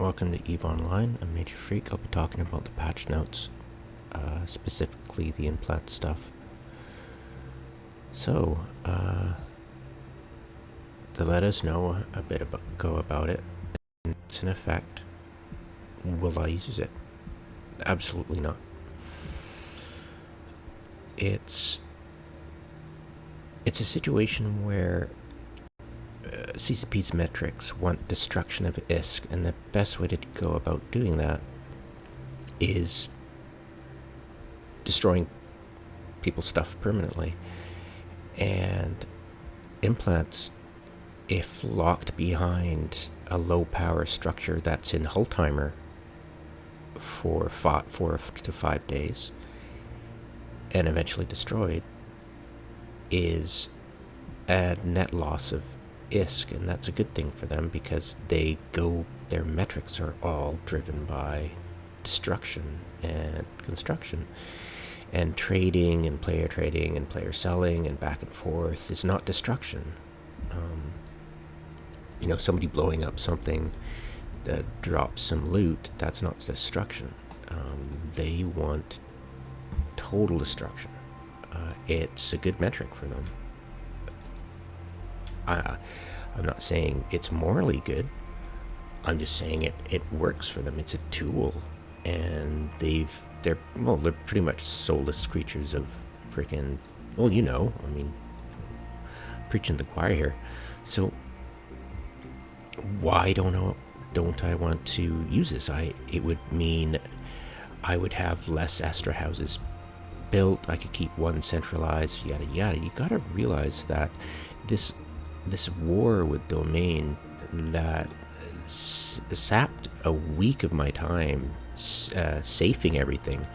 Welcome to EVE Online. I'm Major Freak. I'll be talking about the patch notes, specifically the implant stuff. So, to let us know a bit about it, it's in effect. Will I use it? Absolutely not. It's a situation where CCP's metrics want destruction of ISK, and the best way to go about doing that is destroying people's stuff permanently. And implants, if locked behind a low power structure that's in hull timer for 4 to 5 days and eventually destroyed, is a net loss of ISK, and that's a good thing for them because their metrics are all driven by destruction and construction, and trading and player selling and back and forth is not destruction. Somebody blowing up something that drops some loot, that's not destruction. They want total destruction. It's a good metric for them. I'm not saying it's morally good. I'm just saying it works for them. It's a tool, and they're pretty much soulless creatures of freaking, preaching the choir here. So why don't I want to use this? It would mean I would have less Astra houses built. I could keep one centralized, yada yada. You gotta realize that this war with domain that sapped a week of my time safing everything,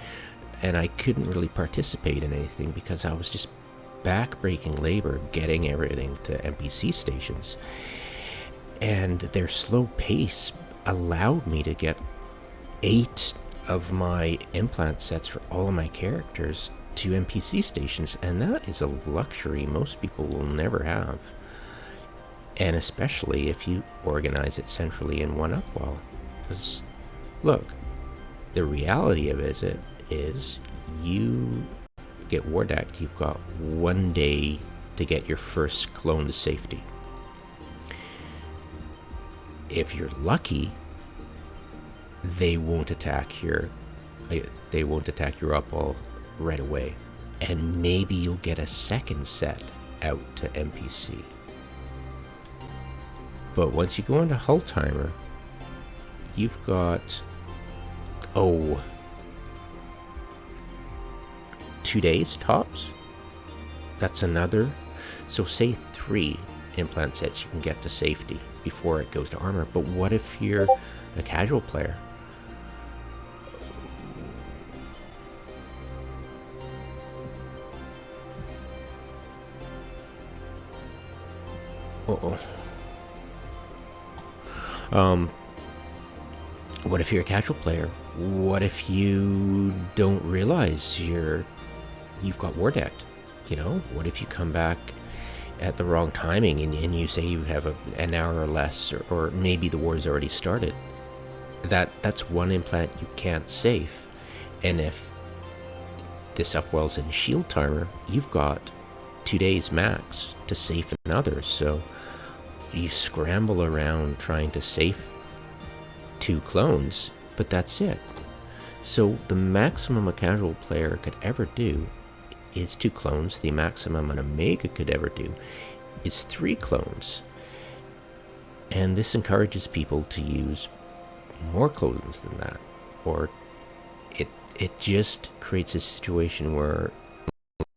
and I couldn't really participate in anything because I was just backbreaking labor getting everything to NPC stations, and their slow pace allowed me to get 8 of my implant sets for all of my characters to NPC stations, and that is a luxury most people will never have. And especially if you organize it centrally in one upwell. Because, look, the reality of it is you get war decked, you've got 1 day to get your first clone to safety. If you're lucky, they won't attack your upwell right away. And maybe you'll get a second set out to NPC. But once you go into hull timer, you've got 2 days tops. That's another. So say 3 implant sets you can get to safety before it goes to armor. But what if you're a casual player? What if you're a casual player? What if you don't realize you've got war decked? What if you come back at the wrong timing and you say you have an hour or less, or maybe the war's already started? That's one implant you can't safe. And if this upwell's in shield timer, you've got 2 days max to safe another. So you scramble around trying to safe 2 clones, but that's it. So the maximum a casual player could ever do is 2 clones. The maximum an Omega could ever do is 3 clones. And this encourages people to use more clones than that. Or it just creates a situation where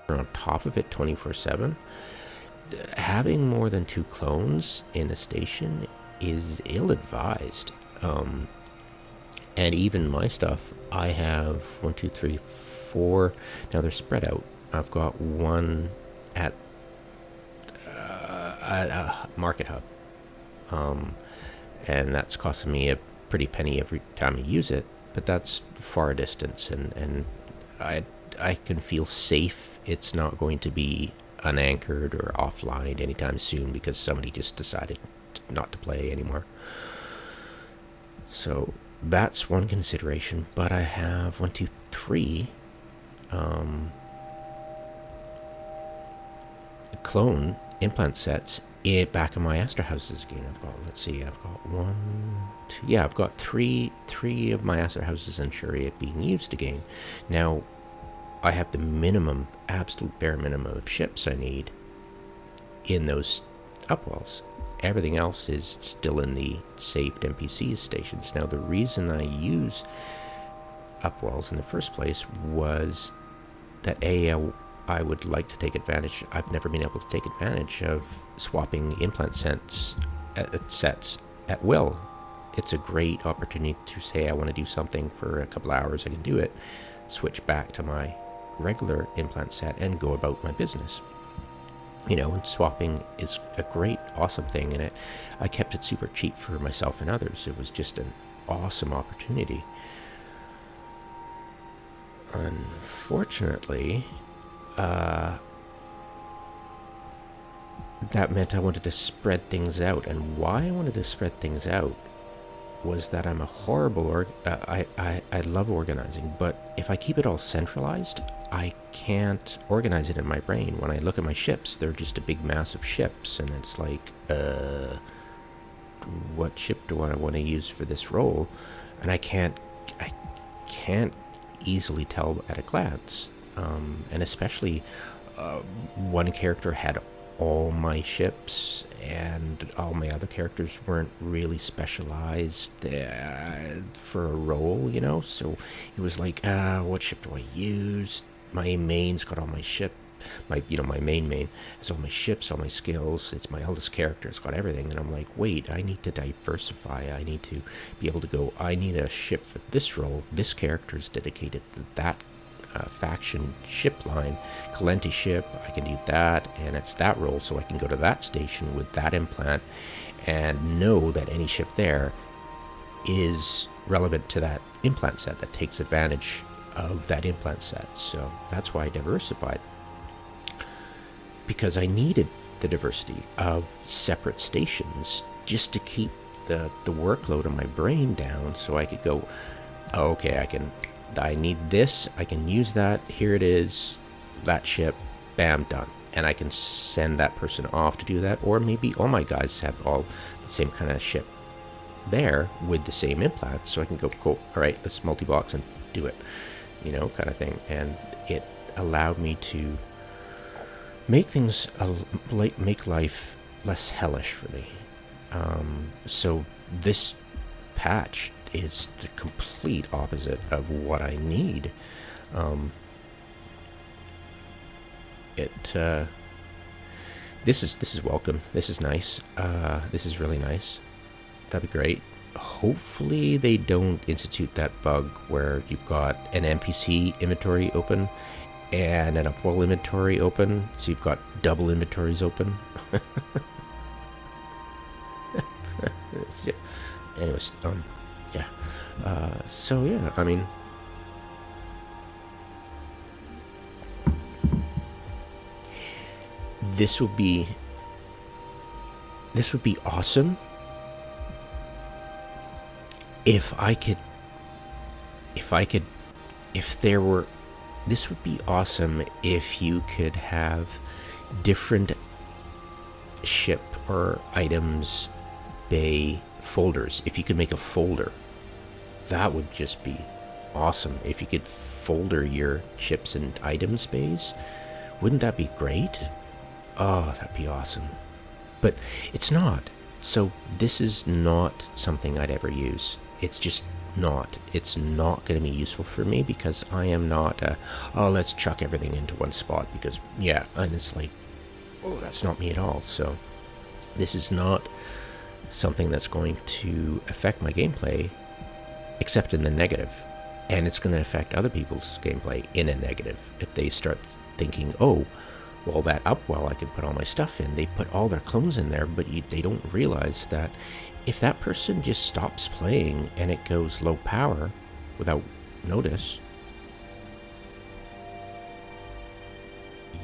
you're on top of it 24/7. Having more than 2 clones in a station is ill-advised. And even my stuff, I have 1, 2, 3, 4. Now they're spread out. I've got 1 at a market hub, and that's costing me a pretty penny every time I use it. But that's far distance, and I can feel safe. It's not going to be unanchored or offline anytime soon because somebody just decided not to play anymore. So that's one consideration. But I have 1, 2, 3 clone implant sets back in my Aster houses again. I've got, let's see, I've got 1, 2, yeah, I've got three of my Aster houses in Chariot being used again. Now, I have the minimum, absolute bare minimum of ships I need in those upwells. Everything else is still in the saved NPC stations. Now, the reason I use upwells in the first place was that I would like to take advantage. I've never been able to take advantage of swapping implant sets at will. It's a great opportunity to say I want to do something for a couple hours. I can do it, switch back to my regular implant set, and go about my business. You know, and swapping is a great, awesome thing, and I kept it super cheap for myself and others. It was just an awesome opportunity. Unfortunately, that meant I wanted to spread things out, and why I wanted to spread things out was that I'm a horrible I love organizing, but if I keep it all centralized, I can't organize it in my brain. When I look at my ships, they're just a big mass of ships, and it's like, what ship do I want to use for this role? And I can't easily tell at a glance. And especially one character had all my ships, and all my other characters weren't really specialized for a role, you know? So it was like, what ship do I use? My main's got all my ship. My main has all my ships, all my skills. It's my eldest character. It's got everything. And I'm like, wait, I need to diversify. I need to be able to go, I need a ship for this role. This character is dedicated to that faction ship line. Calenti ship, I can do that, and it's that role, so I can go to that station with that implant and know that any ship there is relevant to that implant set, that takes advantage of that implant set. So that's why I diversified, because I needed the diversity of separate stations just to keep the workload on my brain down, so I could go, oh, okay, I need this, I can use that, here it is, that ship, bam, done. And I can send that person off to do that, or maybe all my guys have all the same kind of ship there with the same implant, so I can go, cool, all right, let's multi-box and do it, you know, kind of thing. And it allowed me to make things, make life less hellish for me. So this patch is the complete opposite of what I need. This is welcome. This is nice. This is really nice. That'd be great. Hopefully they don't institute that bug where you've got an NPC inventory open and an upwell inventory open, so you've got double inventories open. Anyways, yeah. So yeah, I mean, this would be awesome if there were, this would be awesome if you could have different ship or items bay folders. If you could make a folder, that would just be awesome. If you could folder your ships and items bays, wouldn't that be great? Oh, that'd be awesome. But it's not. So this is not something I'd ever use. It's just not. It's not going to be useful for me, because I am not oh, let's chuck everything into one spot, because yeah, and it's like, oh, that's not me at all. So this is not something that's going to affect my gameplay, except in the negative. And it's going to affect other people's gameplay in a negative if they start thinking, oh, well, that upwell, I can put all my stuff in. They put all their clones in there, but they don't realize that if that person just stops playing and it goes low power without notice,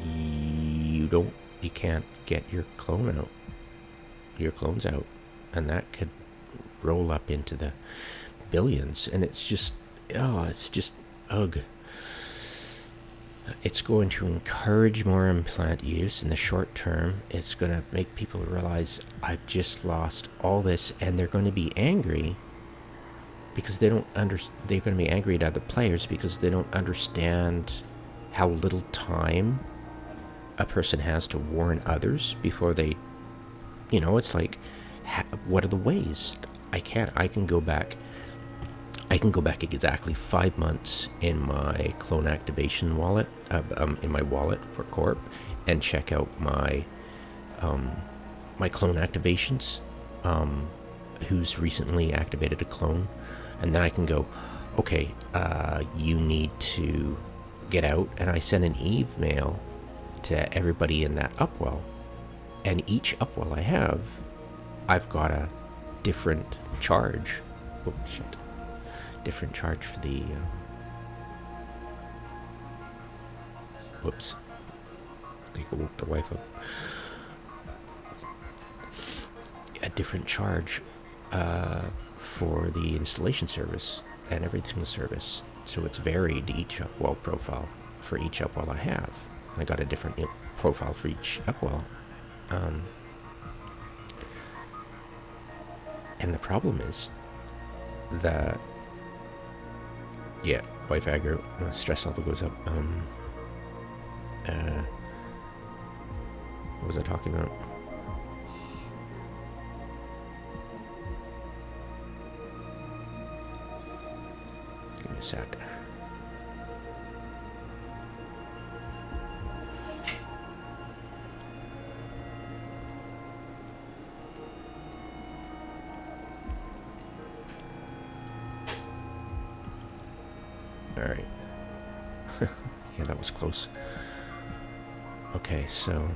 you can't get your clones out, and that could roll up into the billions, and it's just, oh, it's just, ugh. It's going to encourage more implant use in the short term. It's going to make people realize I've just lost all this, and they're going to be angry because they don't they're going to be angry at other players because they don't understand how little time a person has to warn others before they, it's like, what are the ways? I can go back exactly 5 months in my clone activation wallet, in my wallet for Corp, and check out my my clone activations, who's recently activated a clone, and then I can go, okay, you need to get out, and I send an email to everybody in that upwell, and each upwell I have, I've got a different charge. Oh shit. Different charge for the whoops, I woke the wife up. A different charge for the installation service and everything service, so it's varied each upwell profile for each upwell I have. I got a different profile for each upwell, and the problem is that, yeah, wife aggro, stress level goes up. What was I talking about? Give me a sec. Alright. Yeah, that was close. Okay, so...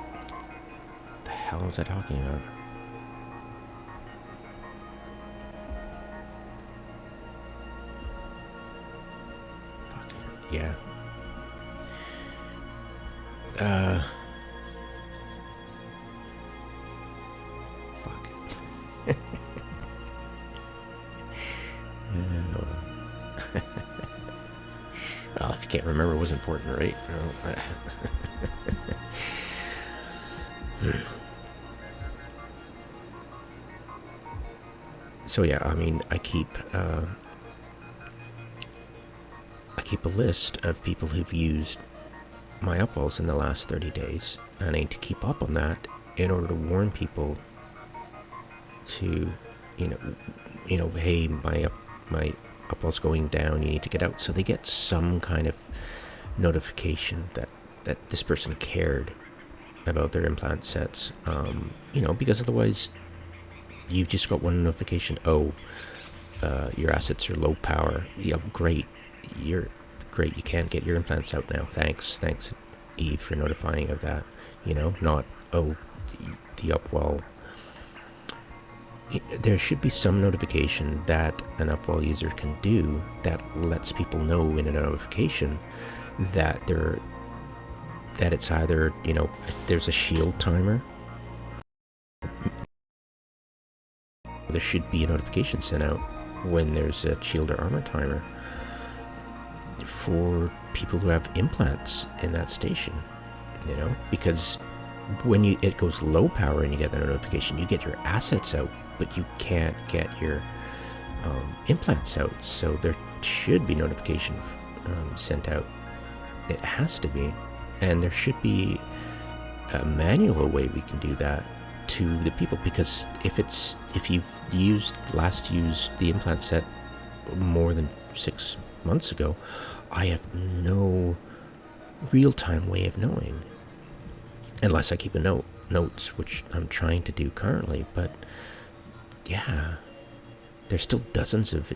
what the hell was I talking about? Fuck. Yeah. Fuck. Well, if you can't remember, it was important, right? No. So yeah, I mean, I keep a list of people who've used my upwells in the last 30 days, and I need to keep up on that in order to warn people to, hey, my upwell's going down, you need to get out, so they get some kind of notification that this person cared about their implant sets, because otherwise you've just got one notification. Oh, your assets are low power. Yeah, great, you're great, you can't get your implants out now, thanks Eve for notifying of that. Not, oh, the upwell. There should be some notification that an upwell user can do that lets people know in a notification that it's either, there's a shield timer. There should be a notification sent out when there's a shield or armor timer for people who have implants in that station, because when it goes low power and you get that notification, you get your assets out, but you can't get your implants out. So there should be notification sent out. It has to be, and there should be a manual way we can do that to the people, because if you've last used the implant set more than 6 months ago, I have no real-time way of knowing, unless I keep a notes, which I'm trying to do currently. But yeah, there's still dozens of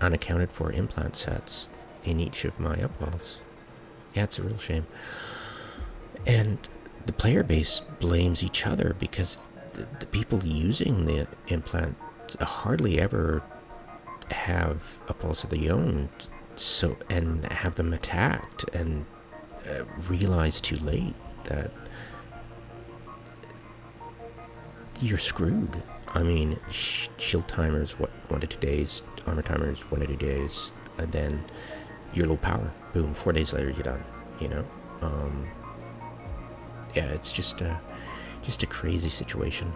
unaccounted for implant sets in each of my upwells. Yeah, it's a real shame. And the player base blames each other because the people using the implant hardly ever have upwells of their own, and have them attacked and realize too late that you're screwed. I mean, shield timers, 1 to 2 days, armor timers, 1 to 2 days, and then you're low power. Boom, 4 days later you're done, you know? Yeah, it's just a crazy situation.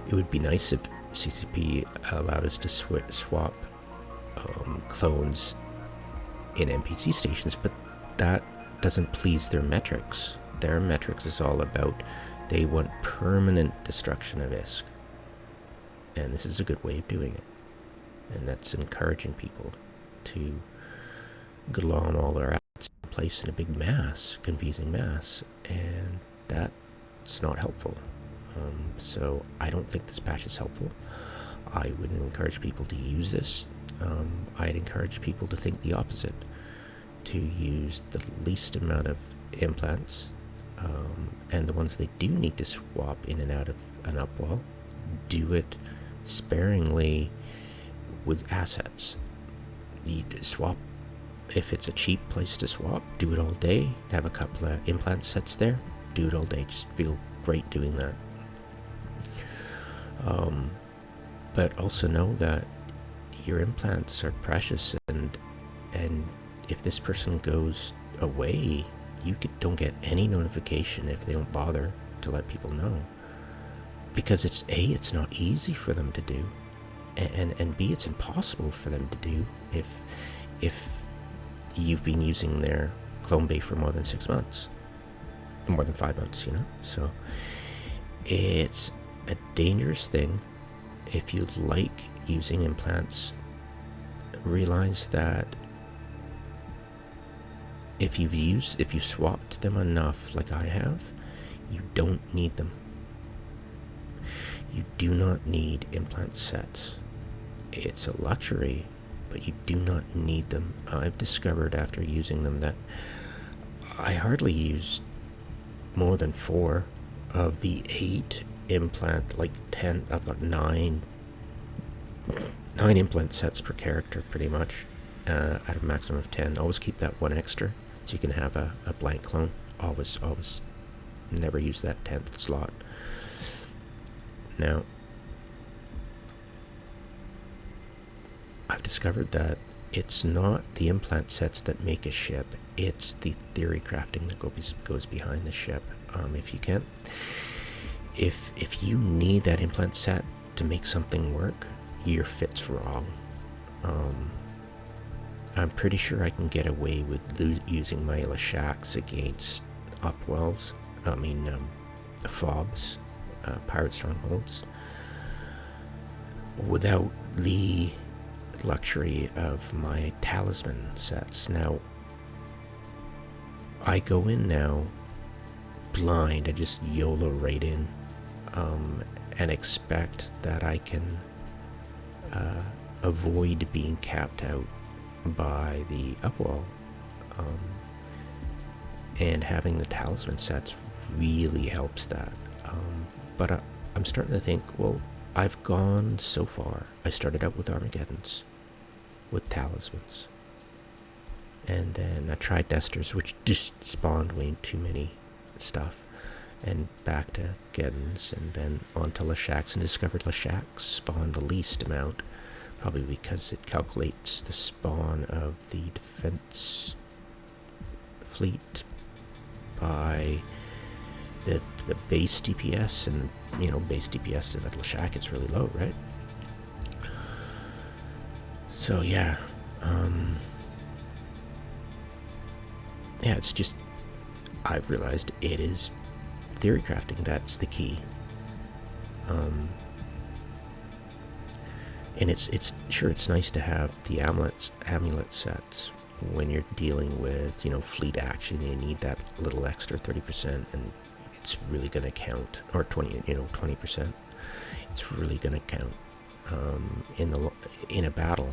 It would be nice if CCP allowed us to swap clones in NPC stations, but that doesn't please their metrics. Their metrics is all about they want permanent destruction of ISK. And this is a good way of doing it. And that's encouraging people to glom all their assets in place in a big mass, confusing mass. And that's not helpful. So I don't think this patch is helpful. I would encourage people to use this. I'd encourage people to think the opposite, to use the least amount of implants, and the ones they do need to swap in and out of an upwell, do it sparingly with assets. You swap, if it's a cheap place to swap, do it all day, have a couple of implant sets there, do it all day, just feel great doing that. But also know that your implants are precious, and if this person goes away, you don't get any notification if they don't bother to let people know, because it's not easy for them to do, and B, it's impossible for them to do if you've been using their clone bay for more than 6 months, more than 5 months, you know. So it's a dangerous thing. If you like using implants, realize that if you've swapped them enough, like I have, you don't need them. You do not need implant sets. It's a luxury, but you do not need them. I've discovered after using them that I hardly use more than 4 of the 8 implant, like 10. I've got 9 implant sets per character, pretty much, out of a maximum of 10. Always keep that one extra, so you can have a blank clone. Always never use that 10th slot. Now, I've discovered that it's not the implant sets that make a ship, it's the theory crafting that goes behind the ship. If you need that implant set to make something work, your fit's wrong. I'm pretty sure I can get away with using my Lashaks against upwells, fobs, pirate strongholds, without the luxury of my talisman sets. Now, I go in now blind. I just YOLO right in, and expect that I can avoid being capped out by the upwell, and having the talisman sets really helps that. But I'm starting to think, well, I've gone so far. I started out with Armageddons, with talismans, and then I tried Nestors, which just spawned way too many stuff, and back to Geddons, and then on to Lashaks, and discovered Lashaks spawn the least amount, probably because it calculates the spawn of the defense fleet by the base DPS, and base DPS at Lashak is really low, right? So yeah, it's just, I've realized it is theory crafting that's the key. And it's sure, it's nice to have the amulet sets when you're dealing with fleet action. You need that little extra 30%, and it's really going to count, or 20%. It's really going to count in a battle.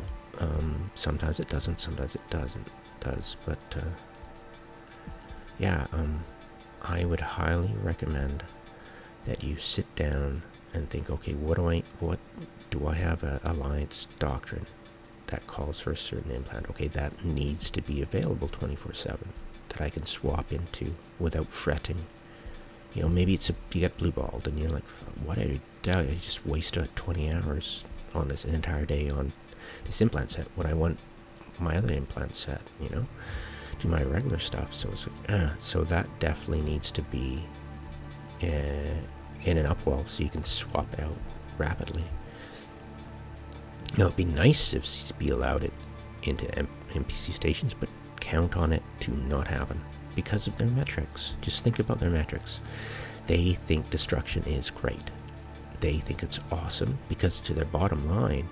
Sometimes it doesn't, sometimes it does. But I would highly recommend that you sit down and think, okay, what do I have a alliance doctrine that calls for a certain implant? Okay, that needs to be available 24/7, that I can swap into without fretting, maybe you get blue balled and you're like, what did I just wasted 20 hours on this, an entire day on this implant set when I want my other implant set, do my regular stuff. So it's like, so that definitely needs to be in an upwell so you can swap it out rapidly. It'd be nice if CCP allowed it into NPC stations, but count on it to not happen because of their metrics. Just think about their metrics. They think destruction is great. They think it's awesome because to their bottom line,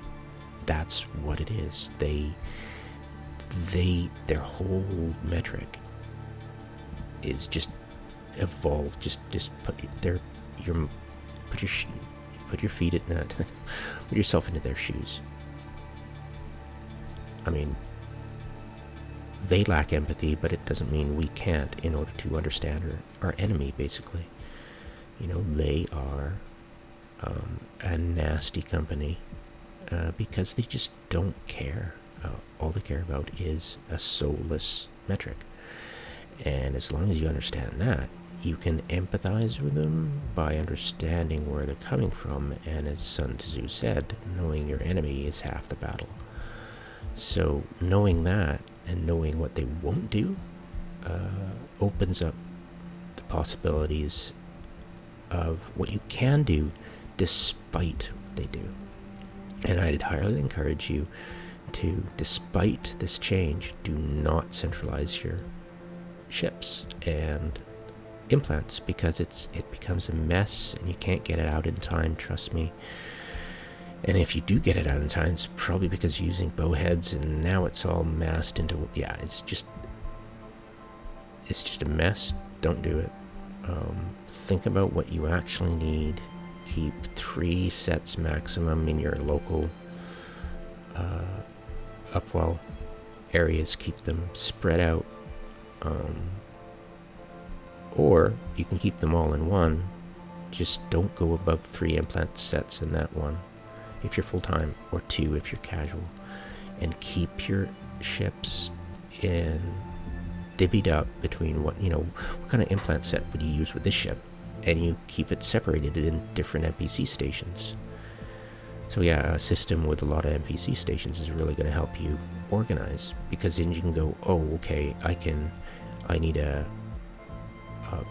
that's what it is. Their whole metric is just evolved. Just put your feet in that. Put yourself into their shoes. I mean, they lack empathy, but it doesn't mean we can't in order to understand our enemy, basically. They are a nasty company because they just don't care. All they care about is a soulless metric. And as long as you understand that, you can empathize with them by understanding where they're coming from. And as Sun Tzu said, knowing your enemy is half the battle. So knowing that and knowing what they won't do opens up the possibilities of what you can do despite what they do. And I'd highly encourage you to, despite this change, do not centralize your ships and implants, because it becomes a mess and you can't get it out in time, trust me. And if you do get it out in time, it's probably because you're using bowheads and now it's all massed into, it's just a mess. Don't do it. Think about what you actually need. Keep 3 sets maximum in your local upwell areas. Keep them spread out. Or you can keep them all in one. Just don't go above 3 implant sets in that one if you're full-time, or 2 if you're casual. And keep your ships in divvied up between what kind of implant set would you use with this ship, and you keep it separated in different NPC stations. So a system with a lot of NPC stations is really going to help you organize, because then you can go, okay, I need a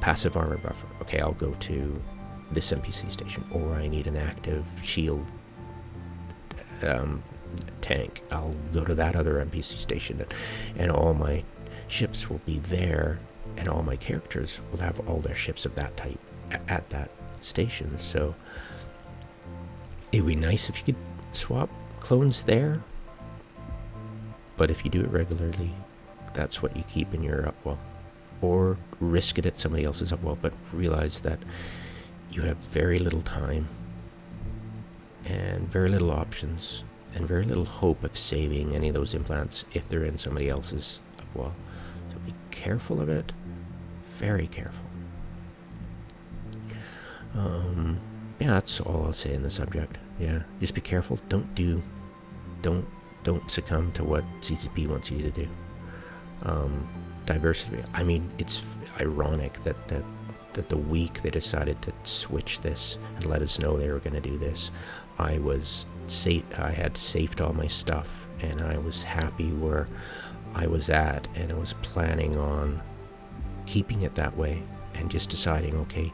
passive armor buffer. Okay, I'll go to this NPC station. Or I need an active shield tank. I'll go to that other NPC station, and all my ships will be there, and all my characters will have all their ships of that type at that station. So it would be nice if you could swap clones there, but if you do it regularly, that's what you keep in your upwell, or risk it at somebody else's upwell, but realize that you have very little time and very little options and very little hope of saving any of those implants if they're in somebody else's upwell. So be careful of it, very careful. That's all I'll say in the subject. Just be careful. Don't succumb to what CCP wants you to do. Diversity. I mean, it's ironic that the week they decided to switch this and let us know they were going to do this, I had saved all my stuff, and I was happy where I was at, and I was planning on keeping it that way, and just deciding, okay,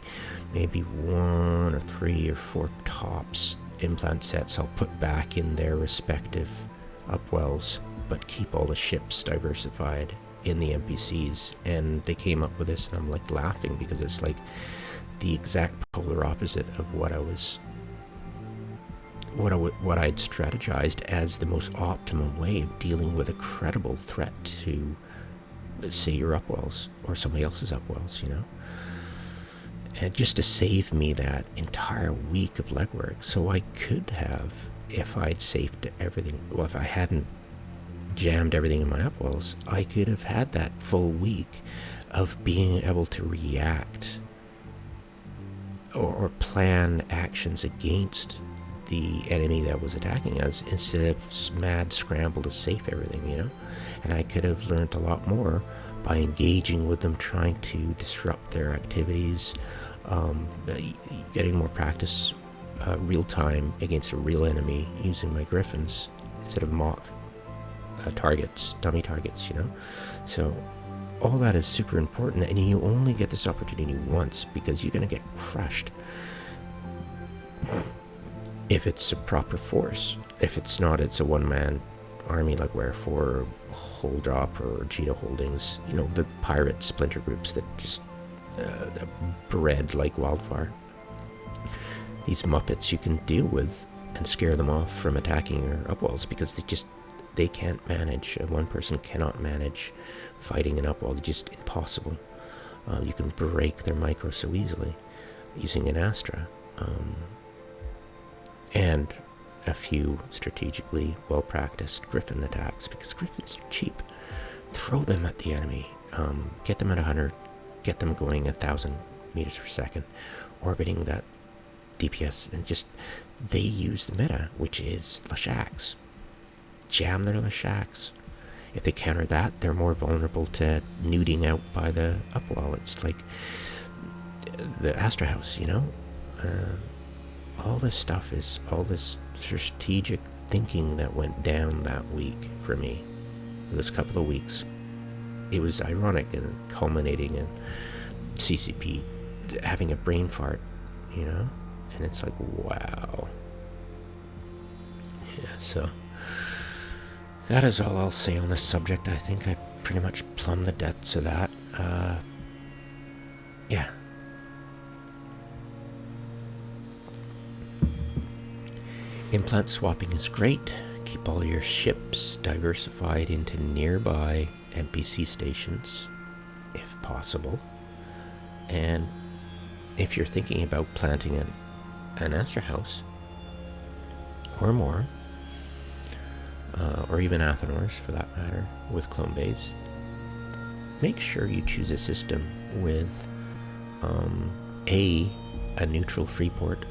maybe 1 or 3 or 4 tops implant sets I'll put back in their respective upwells, but keep all the ships diversified in the NPCs. And they came up with this, and I'm like laughing, because it's like the exact polar opposite of what I'd strategized as the most optimum way of dealing with a credible threat to, say, your upwells or somebody else's upwells, and just to save me that entire week of legwork. So I could have, if I'd saved everything, if I hadn't jammed everything in my upwells, I could have had that full week of being able to react or plan actions against the enemy that was attacking us instead of mad scramble to save everything, you know? And I could have learned a lot more by engaging with them, trying to disrupt their activities, getting more practice real time against a real enemy using my griffins instead of mock targets, dummy targets, you know? So all that is super important, and you only get this opportunity once because you're going to get crushed if it's a proper force. If it's not, it's a one-man army like Wherefore, Hold Drop, or Cheetah Holdings, you know, the pirate splinter groups that just bred like wildfire. These Muppets you can deal with and scare them off from attacking your upwells because they can't manage. One person cannot manage fighting an upwell. It's just impossible. You can break their micro so easily using an Astra. And a few strategically well-practiced Griffin attacks, because Griffins are cheap. Throw them at the enemy. Get them at 100. Get them going 1,000 meters per second, orbiting that DPS, and just they use the meta, which is Lashaks. Jam their Lashaks. If they counter that, they're more vulnerable to nuding out by the upwell. It's like the Astra House, you know? All this stuff is all this strategic thinking that went down that week for me. This couple of weeks. It was ironic and culminating in CCP having a brain fart, you know? And it's like, wow. Yeah, so that is all I'll say on this subject. I think I pretty much plumbed the depths of that. Yeah. Implant swapping is great. Keep all your ships diversified into nearby NPC stations, if possible. And if you're thinking about planting an Astra House, or more, or even Athenors for that matter, with clone bays, make sure you choose a system with a neutral free port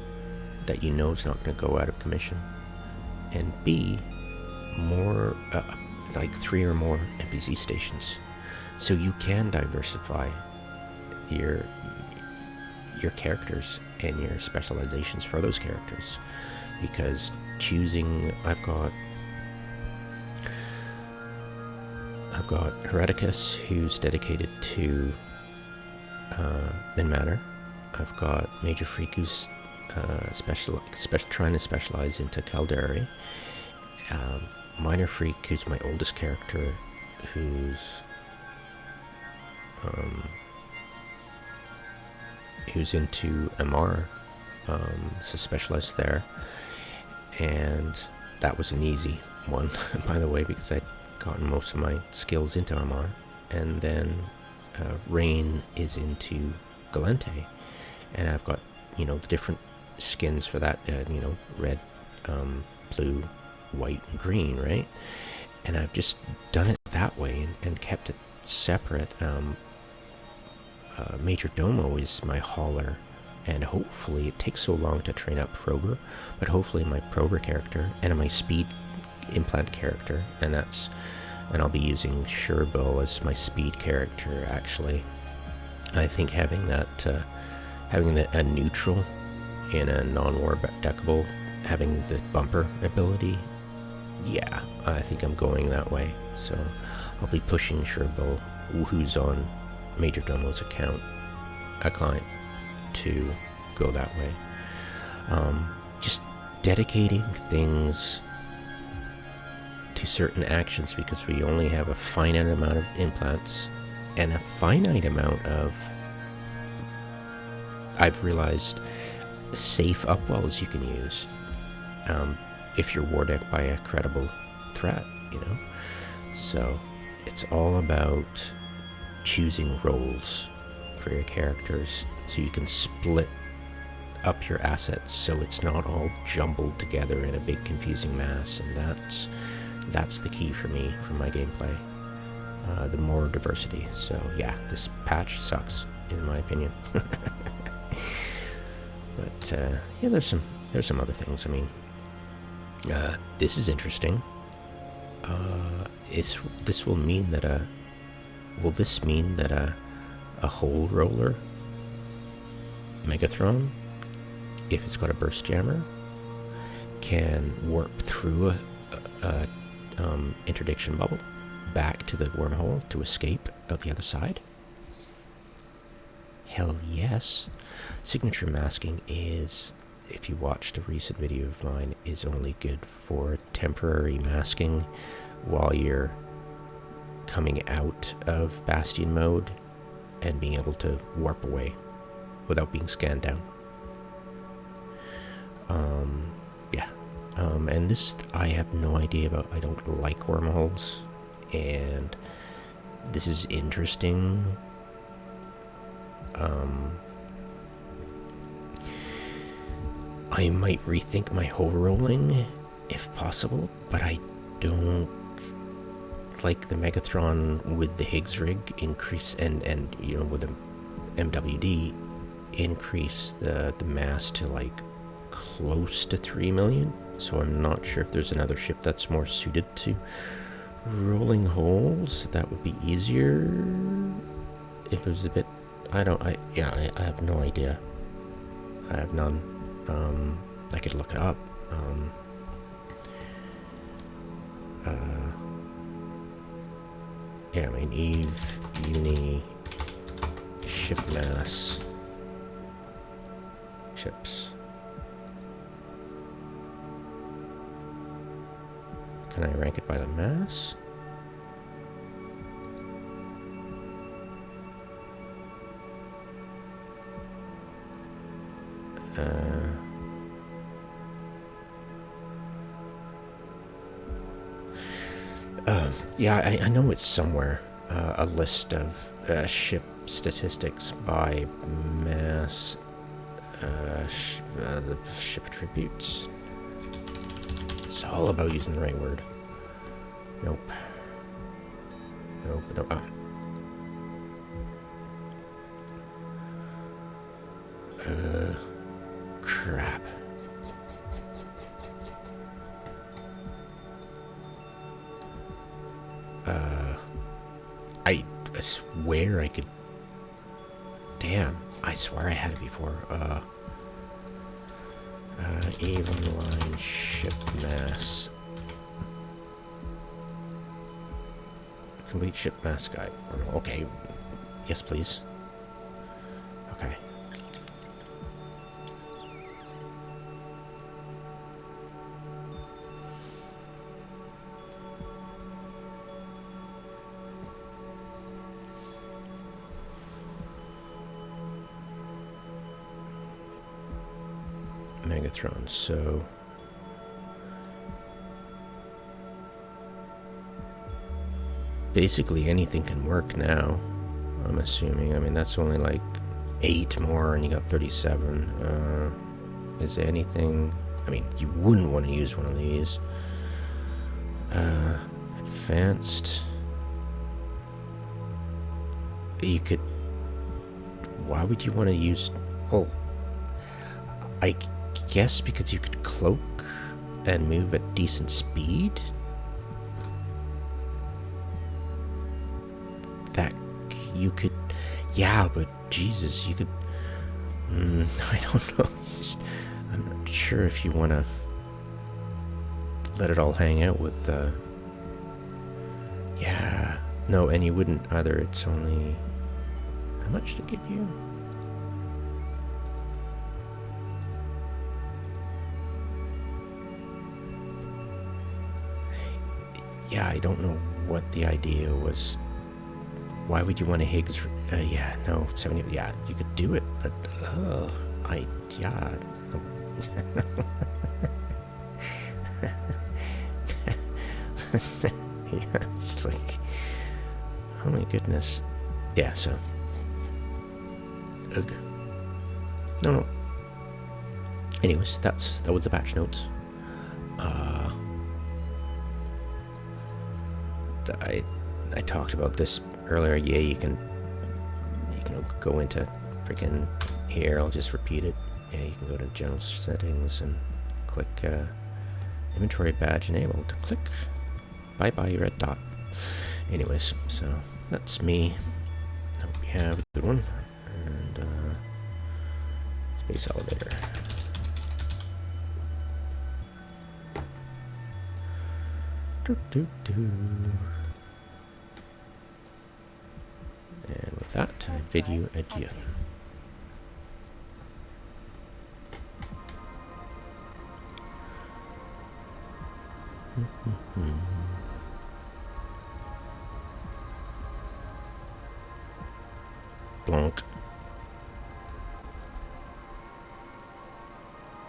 that you know is not going to go out of commission, and B, more like 3 or more NPC stations, so you can diversify your characters and your specializations for those characters. Because choosing, I've got Hereticus, who's dedicated to Min Matter. I've got Major Freak, who's trying to specialize into Caldari. Minor Freak, who's my oldest character, who's into MR, so specialized there. And that was an easy one, by the way, because I'd gotten most of my skills into MR. And then Rain is into Galente, and I've got, you know, the different skins for that, you know, red, blue, white, and green, right? And I've just done it that way and kept it separate. Major Domo is my hauler, and hopefully it takes so long to train up Prober, but hopefully my Prober character and my speed implant character, and I'll be using Sherbill as my speed character. Actually, I think having a neutral in a non-war deckable, having the bumper ability, yeah, I think I'm going that way. So I'll be pushing Sherbill, who's on Major Domo's client, to go that way. Just dedicating things to certain actions, because we only have a finite amount of implants and a finite amount of, I've realized, safe upwells you can use if you're war decked by a credible threat, you know? So it's all about choosing roles for your characters so you can split up your assets so it's not all jumbled together in a big confusing mass. And that's the key for me for my gameplay, the more diversity. So yeah, this patch sucks in my opinion. But yeah, there's some other things. I mean, This is interesting. This will mean that will this mean that a hole roller Megathron, if it's got a burst jammer, can warp through a interdiction bubble back to the wormhole to escape out the other side? Hell yes. Signature masking is, if you watched a recent video of mine, is only good for temporary masking while you're coming out of Bastion mode and being able to warp away without being scanned down. Yeah. And this I have no idea about. I don't like wormholes, and this is interesting. I might rethink my hole rolling if possible, but I don't like the Megathron with the Higgs rig increase and you know, with the MWD increase the mass to like close to 3 million. So I'm not sure if there's another ship that's more suited to rolling holes. That would be easier if it was a bit. I have no idea. I have none. I could look it up. Yeah, I mean, Eve, Uni, ship mass, ships. Can I rank it by the mass? Yeah, I know it's somewhere. A list of ship statistics by mass. The ship attributes. It's all about using the right word. Nope. Nope. Crap. I swear I could. Damn, I swear I had it before. Even line ship mass. Complete ship mass guide. Okay. Yes, please. Okay. Megathron, so basically anything can work now, I'm assuming. I mean, that's only like 8 more and you got 37. Is there anything? I mean, you wouldn't want to use one of these. Advanced. You could. Why would you want to use? Well, I guess because you could cloak and move at decent speed. That you could, yeah, but Jesus, you could. I don't know. I'm not sure if you want to let it all hang out with. Yeah, no, and you wouldn't either. It's only how much to give you? Yeah, I don't know what the idea was. Why would you want a Higgs? Yeah, no, 70. Yeah, you could do it, but yeah. Yeah, it's like, oh my goodness. Yeah, so. Ugh. No. Anyways, that was the patch notes. I talked about this earlier. Yeah, you can go into freaking here. I'll just repeat it. Yeah, you can go to general settings and click Inventory badge enabled. Click. Bye-bye, red dot. Anyways, so that's me. Hope you have a good one. And space elevator. And with that, I bid you adieu. Blanc.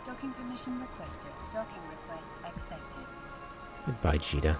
Docking permission requested. Docking request accepted. Goodbye, cheetah.